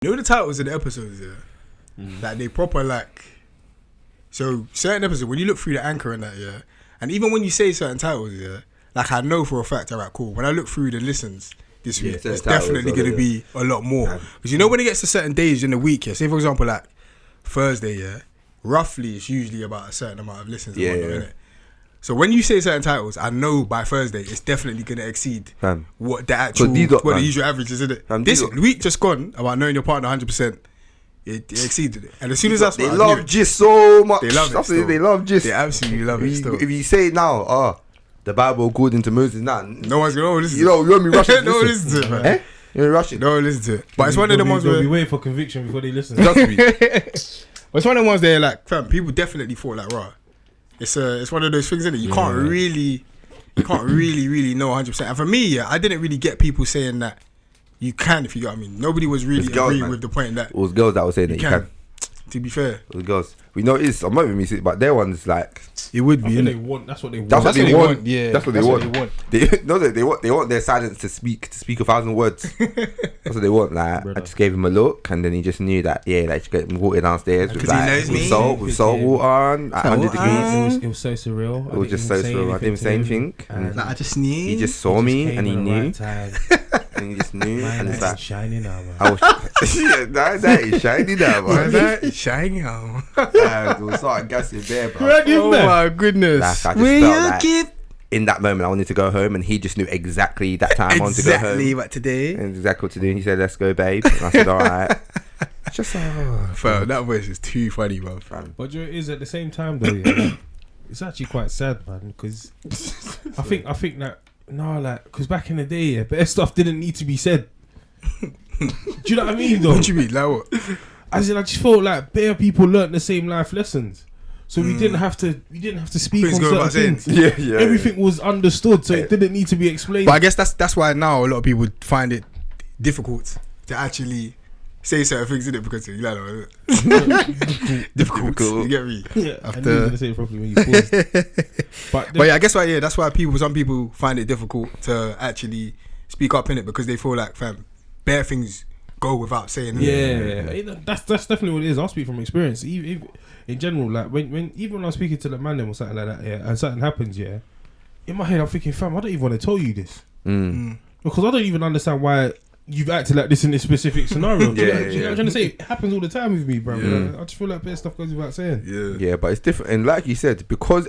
You know the titles of the episodes, like they proper like. So certain episodes, when you look through the anchor and that, and even when you say certain titles, like I know for a fact, alright, cool. When I look through the listens this week, it's definitely going to be a lot more. Because you know when it gets to certain days in the week, say for example like Thursday, roughly it's usually about a certain amount of listens. Innit? So when you say certain titles, I know by Thursday it's definitely going to exceed what the actual, what the usual average is, isn't it? This week just gone about knowing your partner 100%, it exceeded it. And as soon as that's they love Gist so much. They love it still. They love Gist. They absolutely love it still. If you say it now, the Bible according to Moses, no one's going to listen to it. You won't be rushing. No one listen to it, man. Eh? You won't rush it. No one listen to it. But it's one of the ones where... They'll be waiting for conviction before they listen. Trust me. But it's one of the ones there, like, fam, people definitely thought like, right. It's one of those things, isn't it? You can't really know 100%. And for me, I didn't really get people saying that you can, if you get what I mean. Nobody was really agreeing with the point that it was girls that were saying that you can. To be fair, it was girls. We know it's. I'm not even missing, but their one's like it would be. That's what they want. That's what they want. Yeah, that's what they want. They want their silence to speak 1,000 words. That's what they want. Like I just gave him a look, and then he just knew that. Yeah, like just get water downstairs with salt water on at 100 degrees. It was so surreal. It was just so surreal. I didn't say anything. I just knew. He just saw me, and he knew. And he just knew, and it's like shiny now, man. That is shiny now, man. That is shiny now. There was something gassing there, bro. Oh my goodness! Like, I just felt like in that moment I wanted to go home, and he just knew exactly that time I wanted to go home. Exactly what today. And exactly what to do. And he said, "Let's go, babe." And I said, "All right." Just fam, that voice is too funny, man. But it is at the same time though. It's actually quite sad, man, because I think that. No, like, because back in the day, better stuff didn't need to be said. Do you know what I mean, though? What do you mean? Like what? As in, I just felt like better people learnt the same life lessons, so we didn't have to speak on certain things. Yeah. Everything was understood, so it didn't need to be explained. But I guess that's why now a lot of people find it difficult to actually say certain things in it because you know difficult. You get me? Yeah, I knew you were gonna say it properly when you paused. But yeah, I guess that's why some people find it difficult to actually speak up in it because they feel like, fam, bare things go without saying it. Yeah, that's definitely what it is. I'll speak from experience. Even in general, like when I'm speaking to the man or something like that, and something happens, in my head I'm thinking, fam, I don't even want to tell you this because I don't even understand why you've acted like this in this specific scenario. You know what I'm trying to say? It happens all the time with me, bro. I just feel like bit of stuff goes without saying. Yeah, but it's different. And like you said, because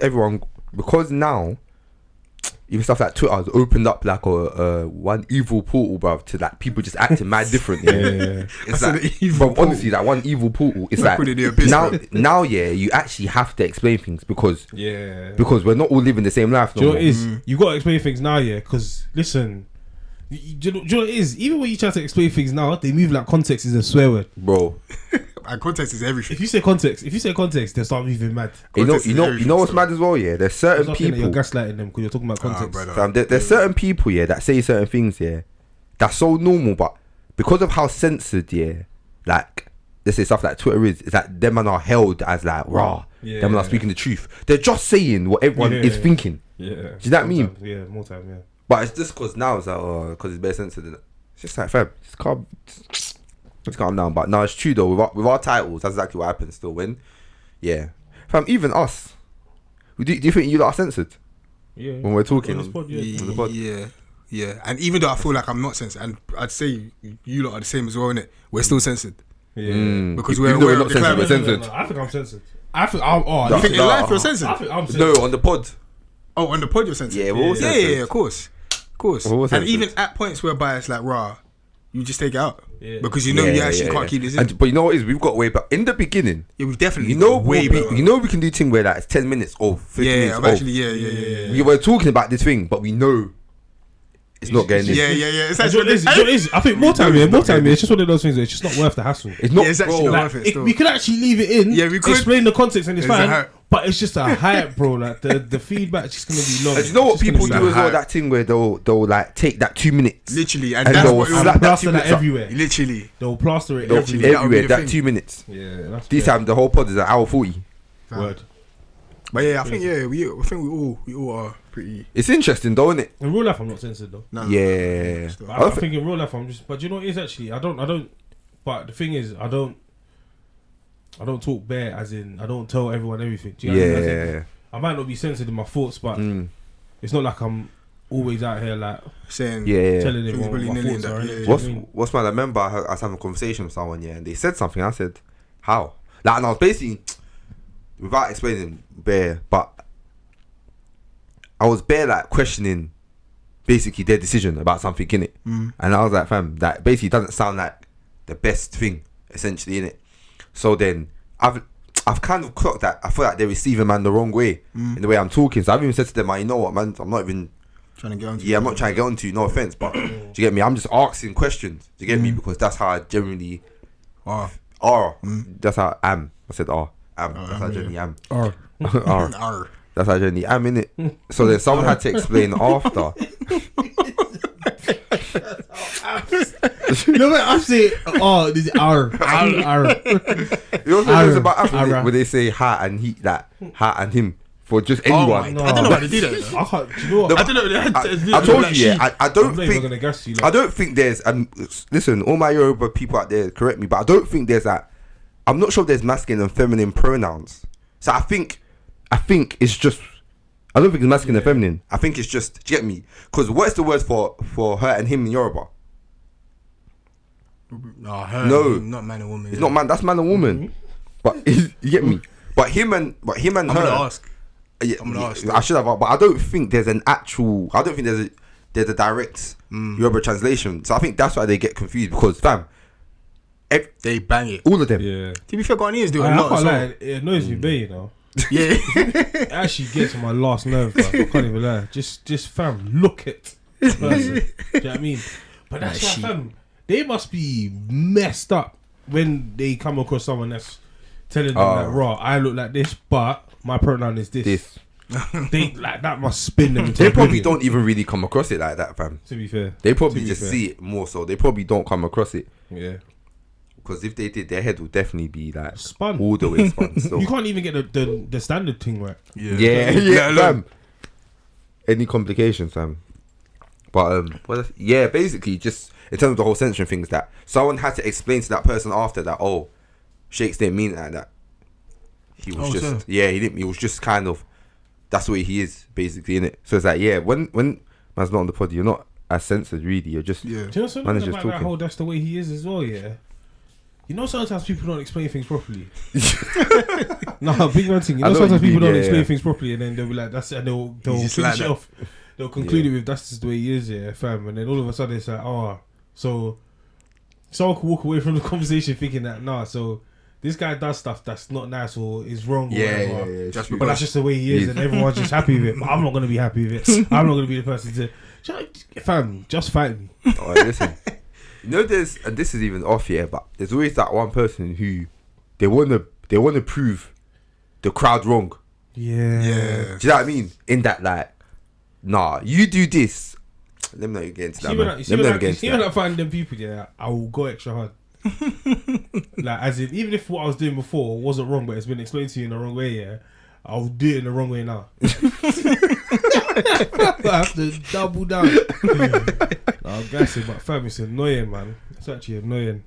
now, even stuff like Twitter has opened up like a one evil portal, bruv, to like people just acting mad different. It's like, honestly, that one evil portal. It's like now, you actually have to explain things because we're not all living the same life. Do you know what it is? You got to explain things now, because listen. Do you know what it is? Even when you try to explain things now, they move like context is a swear word, bro. And context is everything. If you say context, they start moving mad. You know what's mad as well? Yeah, there's certain people you're gaslighting them because you're talking about context. There's certain people that say certain things that's so normal, but because of how censored like let's say stuff like Twitter is that them man are held as like raw. Them man are speaking the truth. They're just saying what everyone is thinking. Do you know what I mean? Yeah, more time. Yeah. But it's just because now it's like, because it's very sensitive. It's just like, fam, just calm down. But no, it's true though. With our titles, that's exactly what happens still. Fam, even us. Do you think you lot are censored? Yeah. When we're talking on pod, yeah. And even though I feel like I'm not censored, and I'd say you lot are the same as well, innit? We're still censored. Yeah. Because we're not censored. We're censored. No, I think I'm censored. You think in life you're censored? I think I'm censored. No, on the pod. Oh, on the pod you're censored. Yeah, we're all censored. Yeah, of course. And even at points whereby it's like raw, you just take it out because you know you actually can't keep this in. But you know what is, we've got way back in the beginning. Yeah, we've definitely way better. You know we can do thing where like it's 10 minutes or 15 minutes. Actually, We were talking about this thing, but we know it's not getting this. Yeah. It's actually I think more time. It's just one of those things. It's just not worth the hassle. It's not. It's actually not worth it. We could actually leave it in. Yeah, we could explain the context and it's fine. But it's just a hype, bro. Like the feedback's just gonna be long. And you know what people do as well? That thing where they'll like take that 2 minutes, literally, and that's they'll what slap that 2 plaster minutes that everywhere. Literally, they'll plaster it everywhere. That 2 minutes. Yeah, that's this time the whole pod is an hour 40. Word. But I think we all are pretty. It's interesting, though, isn't it? In real life, I'm not censored though. No. I think in real life I'm just. But you know what it is actually? I don't. But the thing is, I don't talk bare as in I don't tell everyone everything. Do you know what I mean? Yeah. I might not be censored in my thoughts, but it's not like I'm always out here like saying telling everyone what my thoughts are. What's my? I remember I was having a conversation with someone, and they said something. I said, "How?" Like, and I was basically, without explaining bare, but I was bare like questioning basically their decision about something in it, and I was like, "Fam, that basically doesn't sound like the best thing, essentially, in it." So then I've kind of clocked that I feel like they're receiving man the wrong way in the way I'm talking. So I've even said to them, "You know what, man? I'm not even trying to get on to I'm not trying to get on to you, no offense, but do you get me? I'm just asking questions. Do you get me? Because that's how I generally are. That's how I am. I said am. That's how I generally am. R. That's how I generally am, innit? So then someone had to explain after. No, I say, this is R. You know what I'm saying about Africa where they say ha and he, that ha and him for just anyone. I don't know how to do that. I can't. Do you know what? I don't know. I told you, I don't think. Gonna gas you, like. I don't think there's. Listen, all my Yoruba people out there, correct me, but I don't think there's that. I'm not sure there's masculine and feminine pronouns. So I think it's just. I don't think it's masculine and feminine. I think it's just. Do you get me? Because what's the word for her and him in Yoruba? Her. No, not man and woman. It's not man. That's man and woman. But you get me? But him and her. I'm gonna ask. I'm gonna ask. I should have, but I don't think there's an actual. I don't think there's a direct Yoruba translation. So I think that's why they get confused because fam, they bang it. All of them. Yeah. To be fair, Ghanaians do a I lot. can't lie, it annoys me, you know. Yeah. It actually gets on my last nerve, bro. I can't even lie. Just fam, look at the person. Do you know what I mean? But that's why, fam, they must be messed up when they come across someone that's telling them like, raw, I look like this, but my pronoun is this. They like that must spin them. They probably don't even really come across it like that, fam. To be fair, they probably just see it more so. They probably don't come across it. Yeah. Because if they did, their head would definitely be like spun all the way spun. So. You can't even get the standard thing right. Yeah, fam. Any complications, fam? But basically, just in terms of the whole censoring things, that someone had to explain to that person after that. Oh, Shakes didn't mean it like that. He was he didn't. He was just kind of. That's the way he is, basically, innit? So it's like, when man's not on the pod, you're not as censored, really. You're just. Yeah. Do you know something about that whole? That's the way he is as well. Yeah. You know, sometimes people don't explain things properly. No, big man thing. You know, sometimes people don't explain things properly, and then they'll be like, "That's it," and they'll finish like it off. They'll conclude it with, "That's just the way he is, yeah, fam." And then all of a sudden, it's like, so someone could walk away from the conversation thinking that, so this guy does stuff that's not nice or is wrong, or whatever. But that's just the way he is, and everyone's just happy with it. But I'm not gonna be happy with it. I'm not gonna be the person to, fam, just fight me. Oh, listen. You know, this is even off here, but there's always that one person who they wanna prove the crowd wrong. Yeah. Do you know what I mean? In that, like, nah, you do this. Let me not get into that. When I find them people, I will go extra hard. Like, as in, even if what I was doing before wasn't wrong, but it's been explained to you in the wrong way, I'll do it in the wrong way now. I have to double down. I'm guessing, but fam, it's annoying, man. It's actually annoying.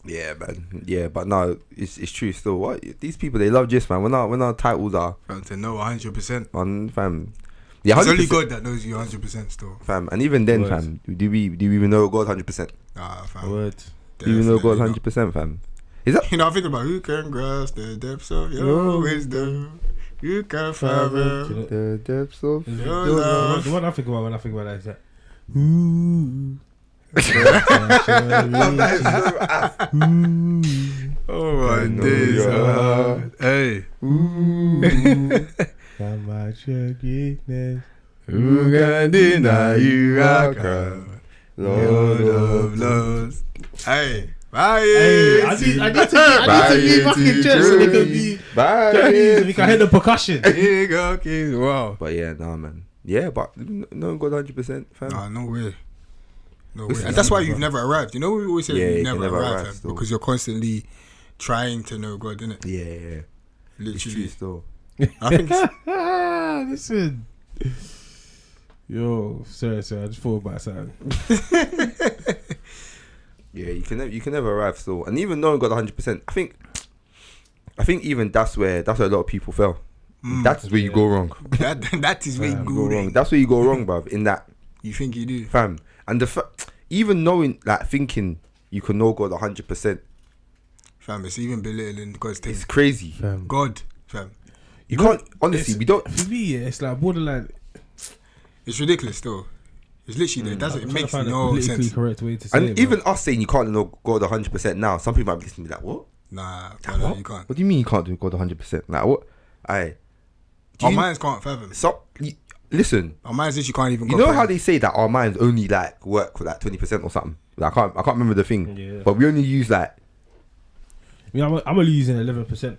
Yeah, man. Yeah, but no, it's true still. What these people, they love gist, man. When our titles are fam, to know 100% on fam. Yeah, 100%. It's only God that knows you 100% still, fam. And even then, fam, do we even know God 100%? Nah, fam. Word. Do you know God 100%, fam? Is that? You know, I think about who can grasp the depths of your wisdom. You can fathom the depths of your love. The one I think about when I think about that is that. Ooh. Oh my days. Hey. How much your greatness? Who can deny you are come? Lord of lords. Hey. Bye. Hey, I need to be fucking chest so they can be. Bye. We can hear the percussion. Wow. But yeah, nah, man. Yeah, but no God 100%, fam. Nah, no way. No way. And that's why you've never arrived. You know, we always say you never arrive, fam, because you're constantly trying to know God, innit? Yeah. Literally. Still. I think it's... Listen. Yo, sorry, I just thought about something. Yeah, you can never arrive still. And even knowing God 100%, I think even that's where a lot of people fail. That's where you go wrong. That is where you go wrong. That's where you go wrong, bruv. In that you think you do, fam. And even knowing, like, thinking you can know God 100%, fam. It's even belittling God's thing. It's crazy, fam. God, fam. You can't honestly. We don't. For me, it's like borderline. It's ridiculous, still. It's literally it makes no sense. Correct way to say And it, even us saying you can't know God 100% now, some people might be listening to me like, what? Nah, What? you can't. What do you mean you can't do God 100%? Like, what? Our minds can't fathom. Listen. Our minds literally can't even. You know how they say that our minds only like work for like 20% or something? Like, I can't remember the thing. Yeah. But we only use like. I'm only using 11%.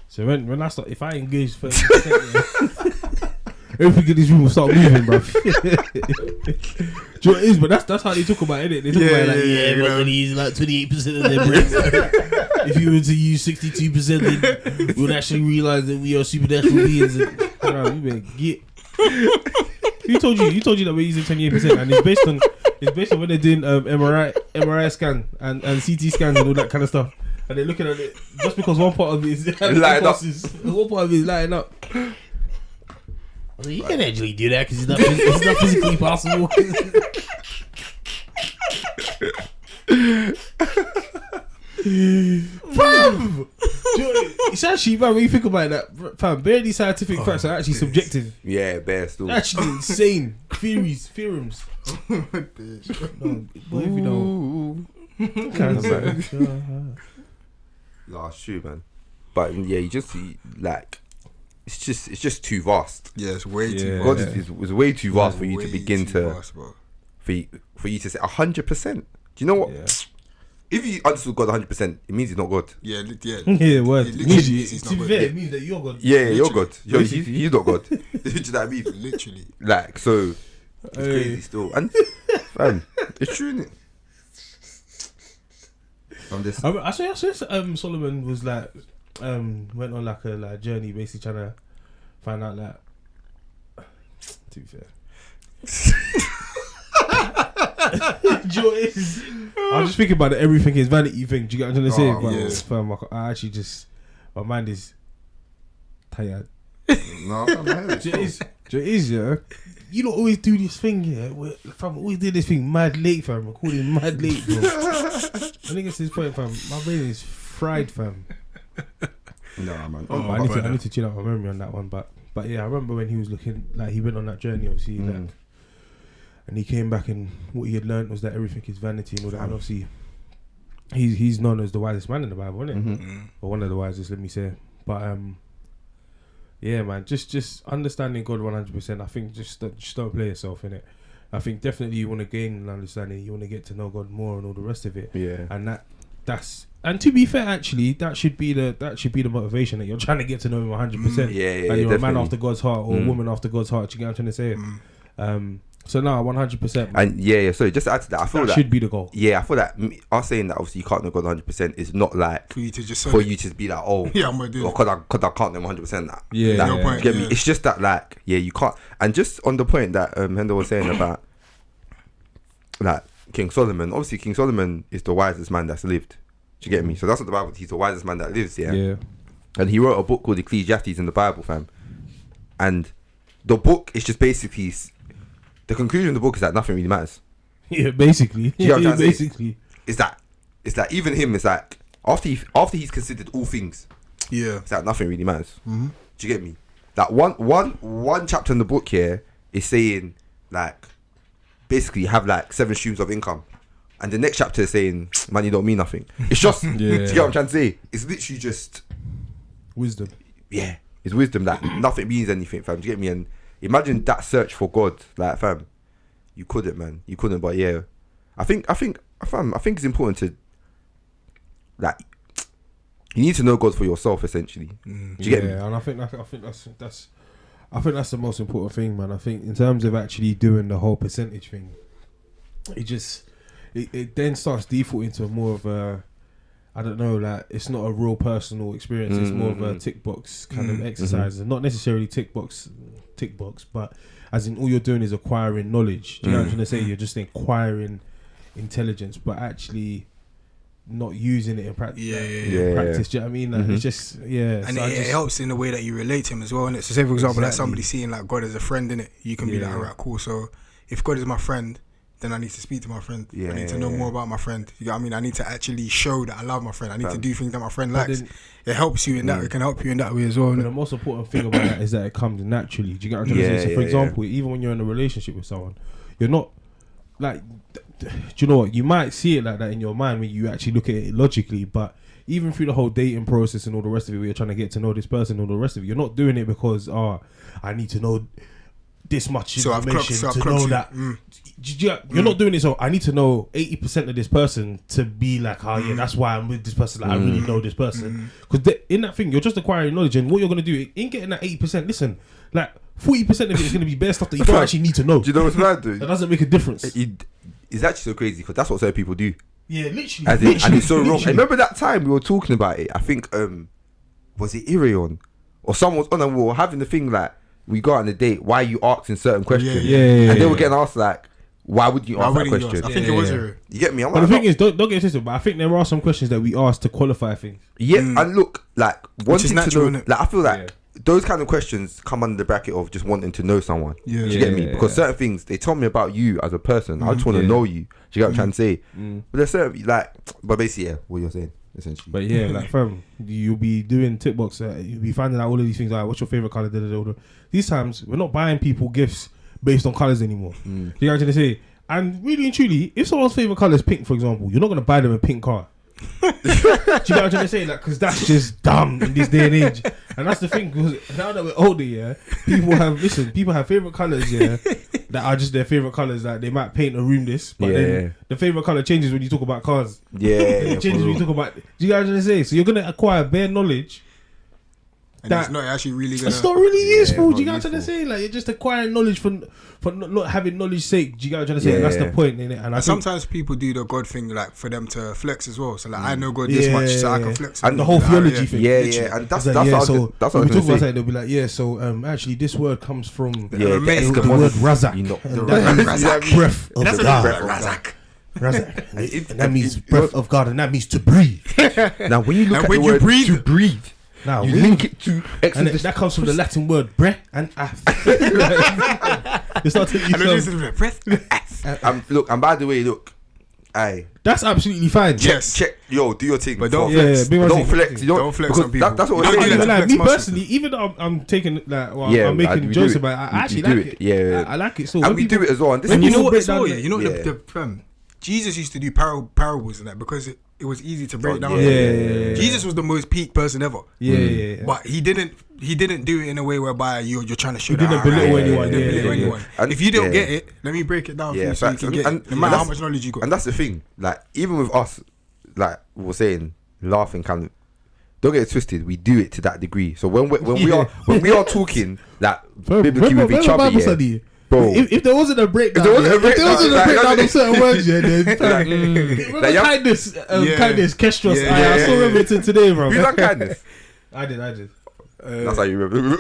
So when I start, if I engage 30%, everything in this room will start moving, bro. Do you know what it is? But that's how they talk about it. They talk about it like, everyone's only using like 28% of their brains. If you were to use 62%, then we would actually realize that we are supernatural beings. And, you better get. Who told you? You told you that we're using 28%, and it's based on when they're doing MRI scan and CT scans and all that kind of stuff. And they're looking at it just because one part of it is lighting up. One part of it is lighting up. So you can actually do that because it's not physically possible. Fam! It's actually, man, when you think about that, fam, barely scientific facts are actually subjective. Yeah, bare still. Actually insane. Theorems. No, what if you know? No, it's true, man. But yeah, it's just too vast. Yeah, it's way too God vast. is way too vast for you to begin to vast, for you to say 100%. Do you know what? Yeah. If you understood God 100%, it means he's not God. Yeah. Yeah, word. It literally means he's To not be God. fair, it means that you're God. Yeah, you're Literally. God. He's not God. Do you know what I mean? Literally. Like, so it's crazy still. And fam, it's true, innit? I swear, Solomon was like, went on like a journey, basically trying to find out like. To be fair. Do you know what it is? I was just thinking about it. Everything is vanity thing. Do you get what I'm trying to say? But yes. fam, I actually just, my mind is tired. No, I'm Do you know what it is, yeah? You don't always do this thing, yeah? Fam, always do this thing mad late, fam. I'm calling mad late, bro. I think it's this point, fam. My brain is fried, fam. No, man. I need to chill out my memory on that one. But yeah, I remember when he was looking, like, he went on that journey, obviously, like, and he came back, and what he had learned was that everything is vanity and all that. And obviously, he's known as the wisest man in the Bible, isn't it? Mm-hmm. Or one of the wisest, let me say. But yeah, man, just understanding God 100%. I think just don't play yourself in it. I think definitely you want to gain an understanding. You want to get to know God more and all the rest of it. Yeah. And that's and to be fair, actually, that should be the motivation, that you're trying to get to know Him 100%. Yeah. Like you're definitely. a man after God's heart or a woman after God's heart. Do you get what I'm trying to say? So now 100%. And yeah. So just to add to that, I feel that should be the goal. Yeah, I feel that us saying that obviously you can't know God 100% is not like For you to just be like, oh, yeah, I'm gonna do it. because I can't know 100% that. Yeah, Like, no point, you get me? yeah. It's just that, like, yeah, you can't. And just on the point that Hendo was saying about like King Solomon. Obviously, King Solomon is the wisest man that's lived. Do you get me? So that's what the Bible. He's the wisest man that lives. Yeah. And he wrote a book called Ecclesiastes in the Bible, fam. And the book is just basically the conclusion of the book is that nothing really matters. Yeah, basically. Do you know what I'm trying to say? Basically. It's that even him is like after he's considered all things, Yeah. it's like nothing really matters. Mm-hmm. Do you get me? That one chapter in the book here is saying like basically have like 7 streams of income, and the next chapter is saying money don't mean nothing. It's just do you get what I'm trying to say? It's literally just wisdom. Yeah, it's wisdom that nothing means anything, fam. Do you get me? And imagine that search for God, like fam, you couldn't, man. You couldn't. But yeah, I think it's important to like you need to know God for yourself, essentially. Do you get me? And I think that's the most important thing, man. I think in terms of actually doing the whole percentage thing, it then starts defaulting to more of a, I don't know, like it's not a real personal experience. It's more of a tick box kind of exercise, and not necessarily tick box, but as in all you're doing is acquiring knowledge. Do you know what I'm trying to say? You're just acquiring intelligence, but actually not using it in practice. Yeah. Practice. Do you know what I mean? Like, it's just And so it helps in the way that you relate to him as well, innit? So say for example, like somebody seeing like God as a friend, innit? You can be like, alright, cool. So if God is my friend, then I need to speak to my friend. I need to know more about my friend. You know what I mean? I need to actually show that I love my friend. I need to do things that my friend likes. It helps you in that. It can help you in that way as well. But the most important thing about that is that it comes naturally. Do you get what I'm trying to say? So for example, even when you're in a relationship with someone, you're not like, do you know what? You might see it like that in your mind when you actually look at it logically, but even through the whole dating process and all the rest of it, where you're trying to get to know this person and all the rest of it, you're not doing it because, I need to know this much information to know that. You're not doing it so I need to know 80% of this person to be like, that's why I'm with this person. Like, I really know this person. Because in that thing, you're just acquiring knowledge, and what you're going to do in getting that 80%, listen, like 40% of it is going to be bare stuff that you don't actually need to know. Do you know what's mad, dude? That doesn't make a difference. It's actually so crazy because that's what certain people do. Yeah, literally. And it's so wrong. I remember that time we were talking about it. I think, was it Irion? Or someone was on, and we were having the thing like, we got on a date, why are you asking certain questions? And they were getting asked like, why would you ask that question? I think it was Irion. You get me? But the thing is, don't get twisted, but I think there are some questions that we ask to qualify things. Yeah, and look, like, wanting natural, to know, like, I feel like those kind of questions come under the bracket of just wanting to know someone. Do you get me? Because certain things, they tell me about you as a person. I just want to know you. Do you get what I'm trying to say? But there's certain, like, but basically, what you're saying, essentially. But yeah, like, fam, you'll be doing tip box, you'll be finding out all of these things, like, what's your favourite colour? These times, we're not buying people gifts based on colours anymore. Do you get what I'm trying to say? And really and truly, if someone's favourite colour is pink, for example, you're not going to buy them a pink car. Do you get what I'm trying to say? Like, because that's just dumb in this day and age. And that's the thing, because now that we're older, people have favourite colours, that are just their favourite colours. Like, they might paint a room this, but then the favourite colour changes when you talk about cars. It changes when you talk about, do you get what I'm trying to say? So you're going to acquire bare knowledge. And it's not actually really gonna... It's not really useful. Do you get what I'm trying to say? Like, you're just acquiring knowledge for not having knowledge sake. Do you get what I'm trying to say? And that's the point, innit? And sometimes people do the God thing, like, for them to flex as well. So like, I know God this much, so I can flex. And the whole theology thing. And that's what I was going to say. They'll be like, actually, this word comes from the word razak. Razak, breath of God. Razak. And that means breath of God, and that means to breathe. Now, when you look at the word to breathe, now you link it to Exodus. And that comes from the Latin word breath and af. You start to breath and af. Look, and by the way, look, that's absolutely fine. Check, do your thing, but don't flex. Don't flex. Don't flex on people. That's what we're saying. Like, me personally, even though I'm taking like, I'm making jokes about it, I actually like it. Yeah, I like it. So and we do it as well. And you know what? You know the Jesus used to do parables and that because it was easy to break down. Jesus was the most peak person ever. But he didn't do it in a way whereby you're trying to show that. He didn't belittle anyone. And if you don't get it, let me break it down for you so you can get it. No matter how much knowledge you got. And that's the thing. Like, even with us, like we were saying, laughing kind of, don't get it twisted. We do it to that degree. So when we are talking like biblically with each other, bro, if there wasn't a breakdown, of certain words, then kindness, Kestros. I still remember it till today, bro. You done kindness? I did. That's how you remember.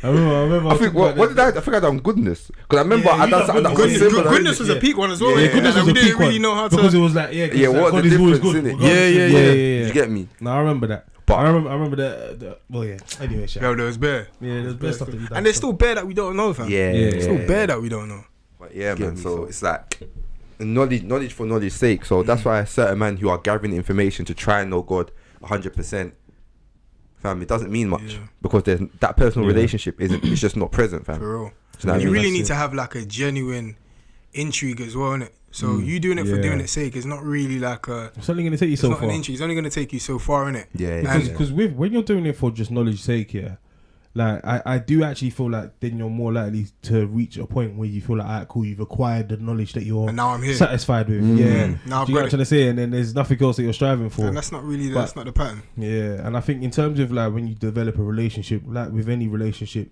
I remember. I think what did I think I done goodness because I remember I done something that was similar. Goodness was a peak one as well. Goodness was a peak one. Really know how to, because it was like what the difference in it? Yeah. You get me? No, I remember that. But I remember the well, yeah. Anyway, there was bare. Yeah, there's bare stuff that we done. And there's still bare that we don't know, fam. Yeah, still bare that we don't know. But yeah, man. So it's like knowledge for knowledge's sake. So that's why certain men who are gathering information to try and know God 100%, fam, it doesn't mean much because there's that personal relationship it's just not present, fam. For real. You really need to have like a genuine intrigue as well, innit? So you doing it for doing its sake is not really like a... It's only going to take you so far. It's only going to take you so far, innit? Yeah. Because when you're doing it for just knowledge's sake, like I do actually feel like then you're more likely to reach a point where you feel like, alright, cool, you've acquired the knowledge that you're and now I'm here. satisfied with. Now I've do you know got what I'm trying to say? And then there's nothing else that you're striving for. And that's not the pattern. Yeah, and I think in terms of like when you develop a relationship, like with any relationship,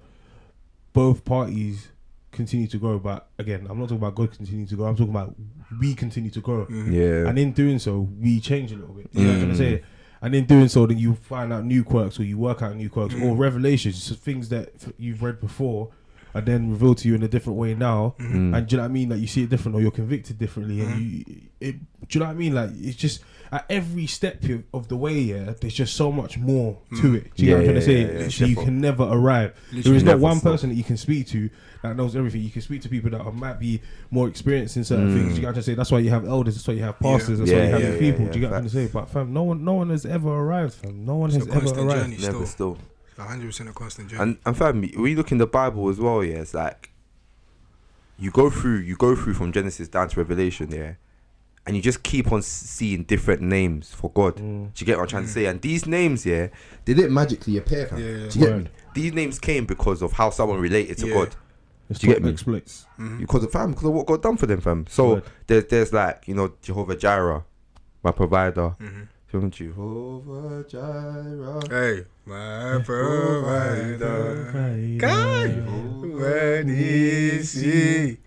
both parties continue to grow. But again, I'm not talking about God continue to grow. I'm talking about we continue to grow. And in doing so, we change a little bit. You know what I'm trying to say? And in doing so, then you find out new quirks, or you work out new quirks, or revelations, so things that you've read before, are then revealed to you in a different way now, Mm-hmm. and do you know what I mean? Like you see it different, or you're convicted differently, and do you know what I mean? Like it's just at every step of the way, there's just so much more to it. Do you know what I'm trying to say? Literally, you can never arrive. There is not one person that you can speak to that knows everything. You can speak to people that might be more experienced in certain things. Do you know what I'm trying to say? That's why you have elders. That's why you have pastors. That's why you have people. Do you get what I'm trying to say? But fam, no one has ever arrived. Fam, no one has ever arrived. Never still. 100% a constant journey. And fam, when you look in the Bible as well, it's like you go through from Genesis down to Revelation, and you just keep on seeing different names for God. Do you get what I'm trying to say? And these names, they didn't magically appear, fam. Do you get me? These names came because of how someone related to God. It's Do you get me? exploits. Because of what God done for them, fam. So there's like, Jehovah Jireh, my provider. Jehovah Jireh, Hey, my provider, God, when is he?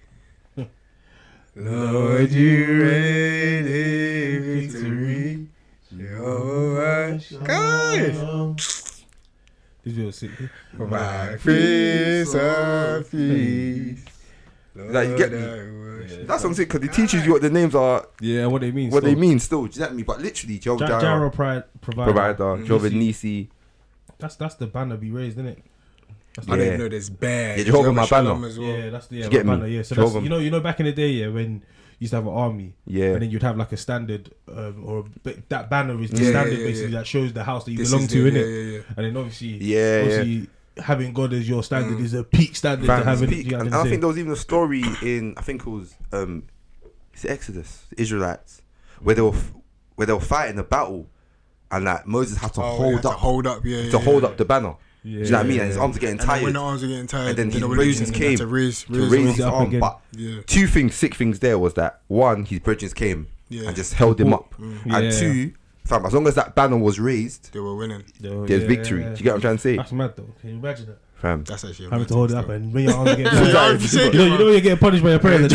Lord, you reign in victory. Jehovah, God, This video sick. my Prince of Peace. Like, you get me? That's what I'm saying, because it teaches you what the names are, Yeah, what they mean. what they mean still. Do you get me? But literally, Jehovah Jireh, provider, Jehovah Nisi. That's the banner be raised, isn't it? I don't even know there's bear. Yeah, Jehovah my Shalom banner. as well. Yeah, that's the you get my me? banner. Yeah, so Jehovah. that's, you know back in the day, when you used to have an army, and then you'd have like a standard, or that banner is the standard basically that shows the house that you belong to, innit? And then obviously, having God as your standard is a peak standard to have. And I think there was even a story in, I think it was it's Exodus, the Israelites, where they were fighting a battle, and like Moses had to hold up the banner. Do you know what I mean? And his arms are getting tired. And when the arms are getting tired, and then the Moses came to raise his arm. again. But sick things there was that one, his brethren came and just held him up, and two, fam, as long as that banner was raised, they were winning. There's victory. Do you get what I'm trying to say? That's mad though. Can you imagine that? Fam, That's actually Having to hold it up and when your arms get tired. you know you're getting punished by your parents.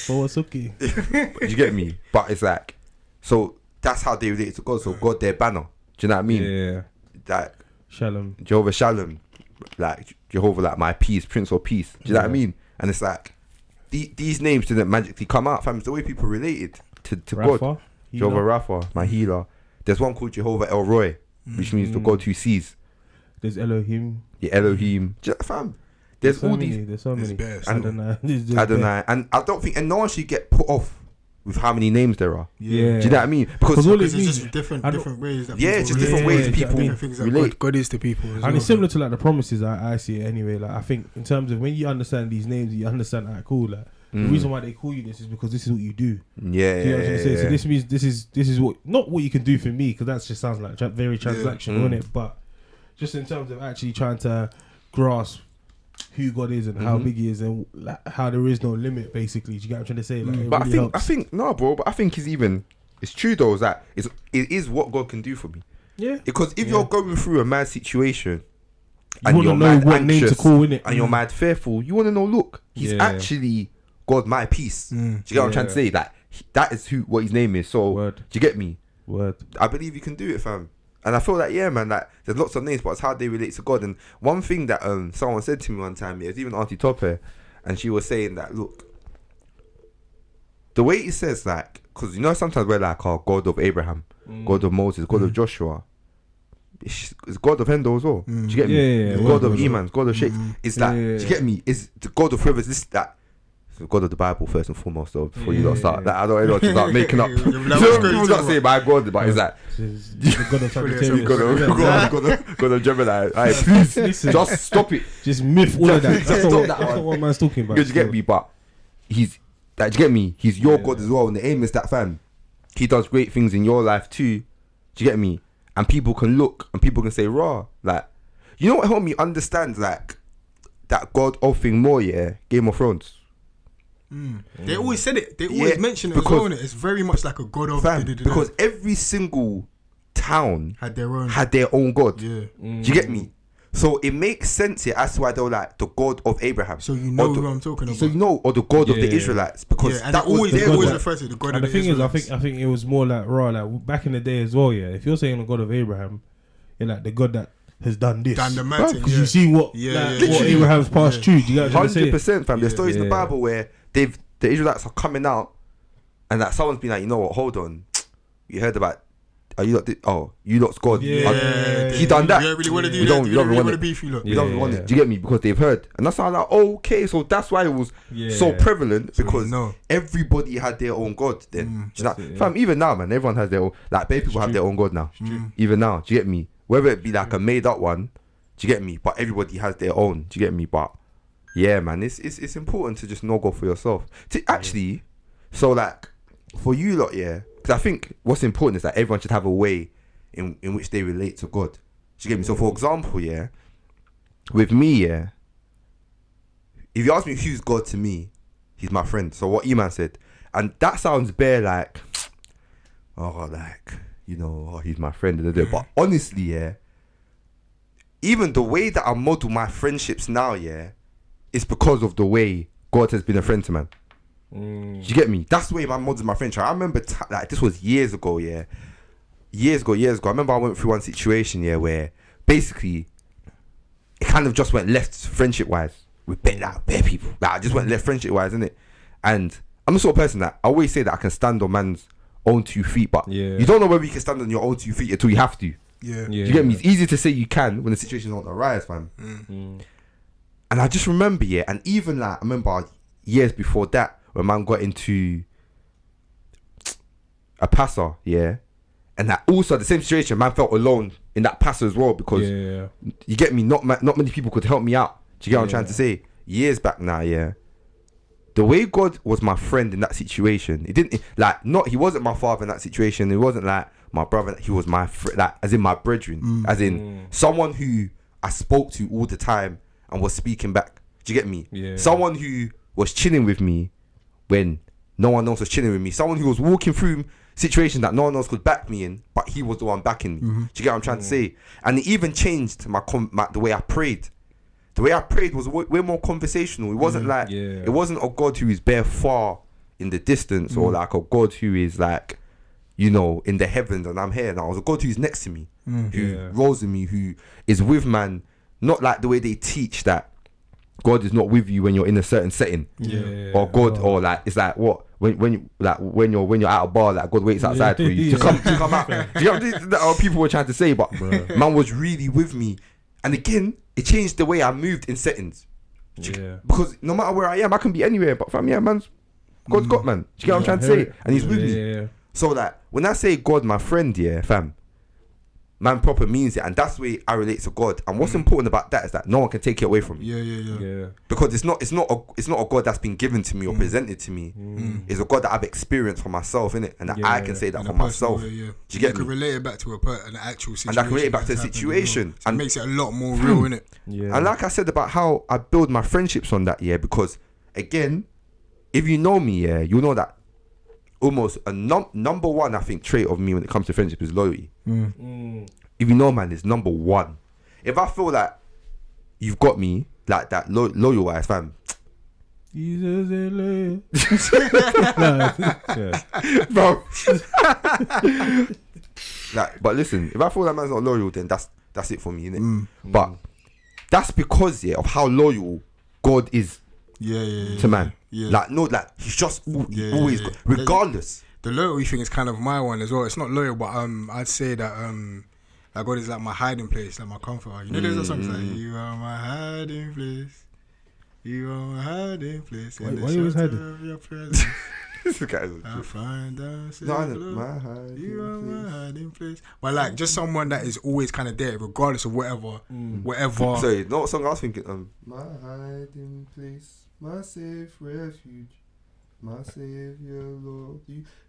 For what's okay? You get me? But it's like, so that's how they relate to God. So God, their banner. Do you know what I mean? Yeah. Like Shalom. Jehovah Shalom, like Jehovah, like my peace, Prince of Peace. Do you know what I mean? And it's like these names didn't magically come out, fam. It's the way people related to God. Jehovah Rapha, my healer. There's one called Jehovah El Roy, which means the God who sees. There's Elohim. Yeah, Elohim. Fam. There's all these. There's so many. Adonai. And I don't think, and no one should get put off with how many names there are. Yeah. Do you know what I mean? Because it's just different ways. That it's just different ways people different things that relate. God is to people. And it's similar to like the promises I see it anyway. Like I think in terms of when you understand these names, you understand that cool. Like the reason why they call you this is because this is what you do. Yeah. Do you know what I'm saying? So this means this is what, not what you can do for me, because that just sounds like very transactional, isn't it? But just in terms of actually trying to grasp who God is and how big he is and like, how there is no limit, basically. Do you get what I'm trying to say? Like, But I think no, bro. But I think it's true though. Is that it is what God can do for me. Yeah. Because if you're going through a mad situation, you and want you're to know mad what name to anxious, call, innit? and you're mad fearful, you want to know. Look, he's actually God, my peace. Do you get what I'm trying to say? That that is what his name is. So do you get me? Word. I believe you can do it, fam. And I feel like, yeah, man, like there's lots of names, but it's how they relate to God. And one thing that someone said to me one time, it was even Auntie Top here, and she was saying that, look, the way it says, like, because sometimes we're like, oh, God of Abraham, God of Moses, God of Joshua, it's God of Hendo as well. Do you get me? Yeah, God of Eman, God of Sheikh. It's that. Do you get me? It's the God of whoever's this that. The God of the Bible first and foremost, though. Before you lot start, that I don't know to start making up. I'm not saying my God, but it's like the God of Sagittarius. God of Gemini. Alright, please, just stop it. Just myth all of that. That's not what man's talking about. Do you get me? But he's like, do you get me? He's your God as well, and the aim is that, fam, he does great things in your life too. Do you get me? And people can look and people can say, raw, like, you know what helped me understand like that God of thing more, Game of Thrones. They always said it. They always mention it as well. It's very much like a God of because every single town had their own God. Yeah. Do you get me? So it makes sense here as to why they were like the God of Abraham. So you know who I'm talking about. So you know, or the God of the Israelites, because and they always refer to the God of the Israelites. The thing is, I think it was more like raw, like back in the day as well. Yeah, if you're saying the God of Abraham, you're like the God that has done this. Done the mad thing, Because you see what what Abraham's passed through. Do you get what I'm saying? 100%, fam. There's stories in the Bible where the Israelites are coming out, and that someone's been like, you know what? Hold on, you heard about. You lot's God. He done that. You don't really want to do you that. Don't, You don't really want to beef you lot. You don't want it. Do you get me? Because they've heard, and that's how like, okay, so that's why it was so prevalent, because everybody had their own God. Then, do you know, fam, even now, man, everyone has their own. Like, bare people have their own God now. Even now, do you get me? Whether it be like a made up one, do you get me? But everybody has their own. Do you get me? But yeah, man, it's important to just know God for yourself. To actually, so like for you lot, because I think what's important is that everyone should have a way in which they relate to God. Do you get me? So for example, with me, if you ask me who's God to me, he's my friend. So what Eman said, and that sounds bare like, he's my friend. But honestly, even the way that I model my friendships now, is because of the way God has been a friend to man. Do you get me? That's the way man models my friendship. I remember like this was years ago. Years ago. I remember I went through one situation where basically it kind of just went left friendship wise with bare people. Like I just went left friendship wise, innit? And I'm the sort of person that I always say that I can stand on man's own 2 feet, but you don't know whether you can stand on your own 2 feet until you have to. Do you get me? It's easy to say you can when the situation don't arise, fam. And I just remember, and even like I remember years before that, when man got into a passer, and that also the same situation, man felt alone in that passer as well, because you get me, not many people could help me out. Do you get what I'm trying to say? Years back now, the way God was my friend in that situation, he wasn't my father in that situation. It wasn't like my brother. He was my friend, like as in my brethren, as in someone who I spoke to all the time and was speaking back. Do you get me? Someone who was chilling with me when no one else was chilling with me. Someone who was walking through situations that no one else could back me in, but he was the one backing me. Do you get what I'm trying to say? And it even changed the way I prayed. The way I prayed was way more conversational. It wasn't like it wasn't a God who is bare far in the distance, or like a God who is like, in the heavens and I'm here. Now, it was a God who's next to me, who rolls with me, who is with man. Not like the way they teach that God is not with you when you're in a certain setting, or God, or like it's like what when you're at a bar, like God waits outside for you to come out. Do you know what people were trying to say? But man was really with me, and again, it changed the way I moved in settings. Because no matter where I am, I can be anywhere. But fam, God's got man. Do you get what I'm trying to say? And he's with me. So like when I say God, my friend, fam, man proper means it, and that's the way I relate to God. And what's important about that is that no one can take it away from me. Because it's not a God that's been given to me or presented to me. It's a God that I've experienced for myself, innit? And that I can say that for myself. Do you get me? You can relate it back to an actual situation. And I can relate it back to a situation. So it makes it a lot more real, innit? And like I said about how I build my friendships on that, because again, if you know me, you'll know that almost a number one, I think, trait of me when it comes to friendship is loyalty. If you know, man, it's number one. If I feel like you've got me like that, loyal wise, fam. Jesus is loyal. Bro. But listen, if I feel that man's not loyal, then that's it for me, innit? But that's because of how loyal God is to man. He's just always good, regardless. The loyalty thing is kind of my one as well. It's not loyal, but I'd say that that God is like my hiding place, like my comfort. There's a song like "You are my hiding place, you are my hiding place." Why you always hiding? Your presence. I find out you are my hiding place. But like just someone that is always kind of there, regardless of whatever. Sorry, you know what song I was thinking? My hiding place, my safe refuge, my savior, Lord.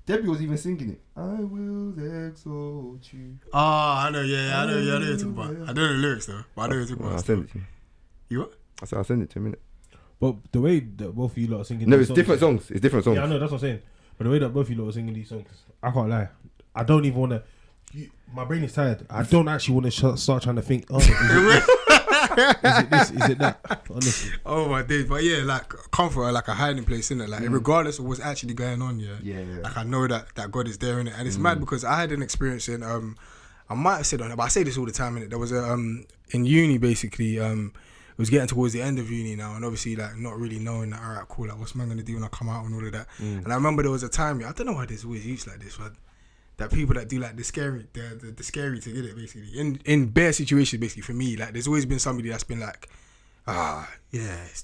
Debbie was even singing it. I will exalt you. I know. I know you're talking about. I don't know the lyrics though, but I know you're talking about. I'll send it to you. You what? I said I'll send it to you in a minute. But the way that both of you lot are singing, no, it's different songs. It's different songs. Yeah, I know, that's what I'm saying. But the way that both of you lot are singing these songs, I can't lie. I don't even want to. My brain is tired. I don't actually want to start trying to think. Oh, is it this? Is it that? Honestly. Oh my days, but yeah, like comfort, like a hiding place, innit? Like regardless of what's actually going on, like I know that God is there, innit? And it's mad because I had an experience in I might have said on it, but I say this all the time. Innit? There was a in uni basically. It was getting towards the end of uni now, and obviously like not really knowing that. Alright, cool. Like, what's man gonna do when I come out and all of that? And I remember there was a time. I don't know why there's always used like this, but that people that do like the scary to get it basically in bare situations basically for me. Like, there's always been somebody that's been like,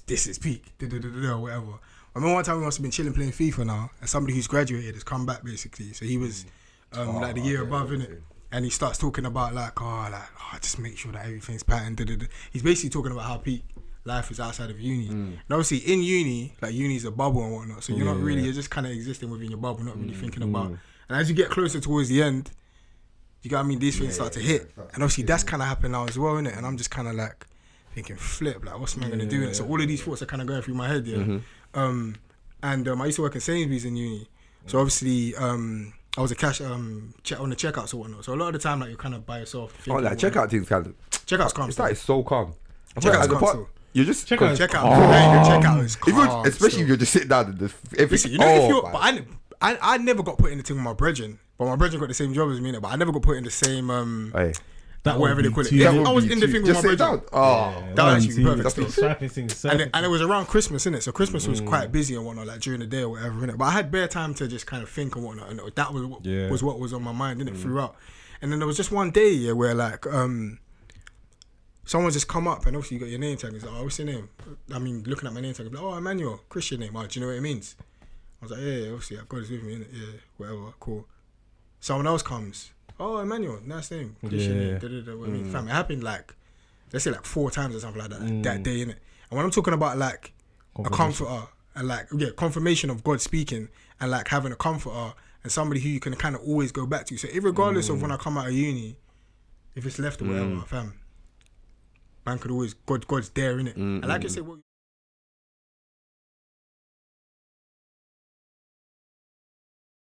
this is peak, or whatever. I remember one time we must have been chilling playing FIFA now, and somebody who's graduated has come back basically. So he was like the year above, innit? And he starts talking about just make sure that everything's patterned. He's basically talking about how peak life is outside of uni. And obviously in uni, like uni's a bubble and whatnot. So you're not really, you're just kind of existing within your bubble, not really thinking about. And as you get closer towards the end, you get what I mean, these things start to hit. And obviously that's kind of happened now as well, innit? And I'm just kind of like thinking, flip, like what's man gonna do? So all of these thoughts are kind of going through my head, I used to work in Sainsbury's in uni. So obviously, I was a cash on the checkouts or whatnot. So a lot of the time, like you're kind of by yourself. Like checkout things kind of. Checkouts calm. It's like so calm. Checkouts calm still. You're just Checkout is calm. Especially if you're just sitting down and just Listen, but I never got put in the team with my brethren. But my brethren got the same job as me, but I never got put in the same whatever they call it. I was in the thing with my brethren. That was actually perfect. And it was around Christmas, innit? So Christmas was quite busy and whatnot, like during the day or whatever, innit? But I had bare time to just kind of think and whatnot, and that was what was on my mind, innit? Throughout. And then there was just one day where like someone just come up and obviously you got your name tag. He's like, what's your name? I mean, looking at my name tag, I'm like, Emmanuel, Christian name. Do you know what it means? I was like, yeah, obviously God is with me, innit? Yeah, whatever, cool. Someone else comes. Oh, Emmanuel, nice name. Christian name. What I mean, fam, it happened like, let's say like 4 times or something like that, that day, innit? And when I'm talking about like a comforter and like, confirmation of God speaking and like having a comforter and somebody who you can kind of always go back to. So regardless of when I come out of uni, if it's left or whatever, fam, man could always, God's there, innit? And like I said,